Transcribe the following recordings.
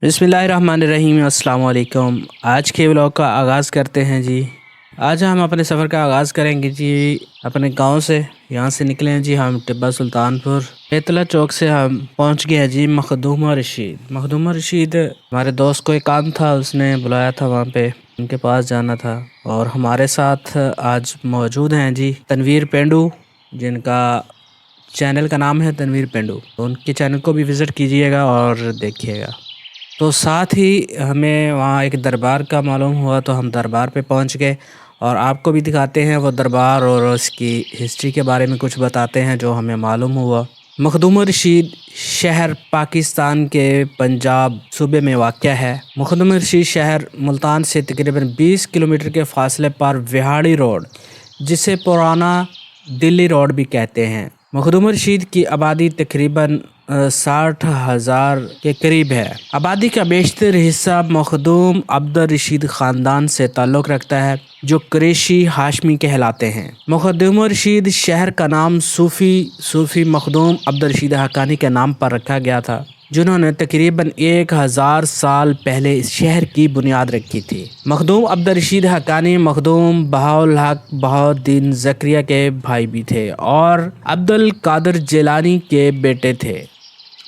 बिस्मिल्लाहिर्रहमानिर्रहीम। अस्सलाम वालेकुम। आज के व्लॉग का आगाज़ करते हैं जी। आज हम अपने सफ़र का आगाज़ करेंगे जी अपने गांव से। यहाँ से निकले हैं जी हम टिब्बा सुल्तानपुर। बेतला चौक से हम पहुँच गए हैं जी मखदूम रशीद। मखदूम रशीद हमारे दोस्त को एक काम था, उसने बुलाया था वहाँ पे, उनके पास जाना था। और हमारे साथ आज मौजूद हैं जी तनवीर पेंडू, जिनका चैनल का नाम है तनवीर पेंडू। तो उनके चैनल को भी विज़िट कीजिएगा और देखिएगा। तो साथ ही हमें वहाँ एक दरबार का मालूम हुआ, तो हम दरबार पे पहुँच गए और आपको भी दिखाते हैं वो दरबार और उसकी हिस्ट्री के बारे में कुछ बताते हैं जो हमें मालूम हुआ। मखदूम रशीद शहर पाकिस्तान के पंजाब सूबे में वाक़ है। मखदूम रशीद शहर मुल्तान से तकरीबन 20 किलोमीटर के फासले पर विहाड़ी रोड, जिसे पुराना दिल्ली रोड भी कहते हैं। मखदूम रशीद की आबादी तकरीबन 60,000 के करीब है। आबादी का बेशतर हिस्सा मखदूम अब्दुल रशीद ख़ानदान से ताल्लुक़ रखता है, जो कुरैशी हाशमी कहलाते हैं। मखदूम रशीद शहर का नाम सूफ़ी मखदूम अब्दुल रशीद हक्कानी के नाम पर रखा गया था, जिन्होंने तकरीबन 1000 साल पहले इस शहर की बुनियाद रखी थी। मखदूम अब्दुल रशीद हक्कानी मखदूम बहाउल हक बहाउद्दीन ज़करिया के भाई भी थे और अब्दुल कादिर जिलानी के बेटे थे।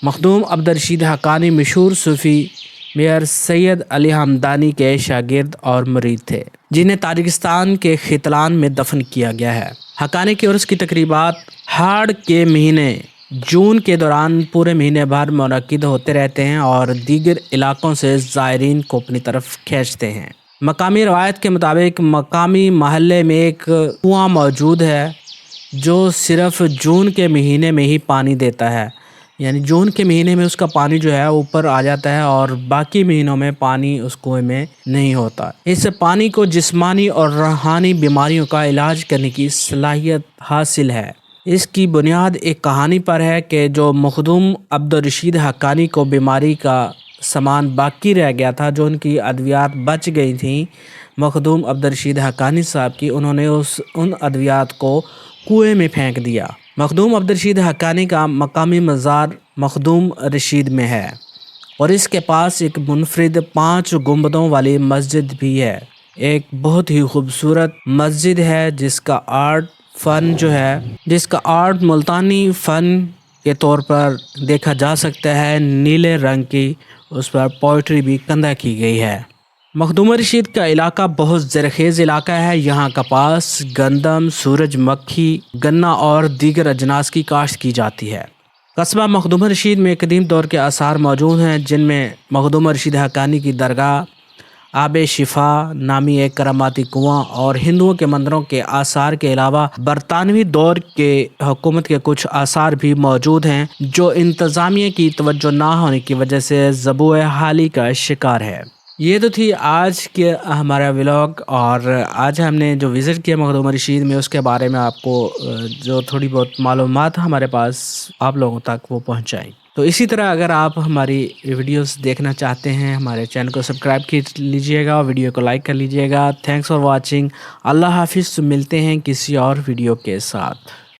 मखदूम अब्दुल रशीद हक्कानी मशहूर सूफ़ी मेयर सैयद अली हमदानी के शागिर्द और मुरीद थे, जिन्हें ताजिकिस्तान के खितलान में दफन किया गया है। हक्कानी के उर्स की तकरीबात हाड़ के महीने जून के दौरान पूरे महीने भर मुनक्किद होते रहते हैं और दीगर इलाकों से ज़ायरीन को अपनी तरफ खींचते हैं। मकामी रवायत के मुताबिक मकामी महल्ले में एक कुआं मौजूद है जो सिर्फ़ जून के महीने में ही पानी देता है, यानी जून के महीने में उसका पानी जो है ऊपर आ जाता है और बाकी महीनों में पानी उस कुएं में नहीं होता। इस पानी को जिस्मानी और रूहानी बीमारियों का इलाज करने की सलाहियत हासिल है। इसकी बुनियाद एक कहानी पर है कि जो मखदूम अब्दुल रशीद हक्कानी को बीमारी का सामान बाकी रह गया था, जो उनकी अद्वियात बच गई थी मखदूम अब्दुल रशीद हक्कानी साहब की, उन्होंने उन अद्वियात को कुएं में फेंक दिया। मखदूम अब्दुल रशीद हक्कानी का मकामी मज़ार मखदूम रशीद में है और इसके पास एक मुनफरिद 5 गुंबदों वाली मस्जिद भी है। एक बहुत ही खूबसूरत मस्जिद है जिसका आर्ट मुल्तानी फ़न के तौर पर देखा जा सकता है। नीले रंग की उस पर पोइट्री भी कंधा की गई है। मखदूम रशीद का इलाका बहुत ज़रख़ेज़ इलाका है। यहाँ कपास, गंदम, सूरजमुखी, गन्ना और दीगर अजनास की काश्त की जाती है। कस्बा मखदूम रशीद में कदीम दौर के आसार मौजूद हैं, जिनमें मखदूम रशीद हक्कानी की दरगाह, आबे शिफा नामी एक करामाती कुआं और हिंदुओं के मंदिरों के आसार के अलावा बरतानवी दौर के हुकूमत के कुछ आसार भी मौजूद हैं, जो इंतज़ामिया की तवज्जो ना होने की वजह से ज़बूए हाली का शिकार है। ये तो थी आज के हमारा व्लॉग और आज हमने जो विज़िट किया मखदूम रशीद में, उसके बारे में आपको जो थोड़ी बहुत मालूमात हमारे पास आप लोगों तक वो पहुंचाई। तो इसी तरह अगर आप हमारी वीडियोस देखना चाहते हैं, हमारे चैनल को सब्सक्राइब कर लीजिएगा, वीडियो को लाइक कर लीजिएगा। Thanks for watching. अल्लाह हाफिज़। मिलते हैं किसी और वीडियो के साथ।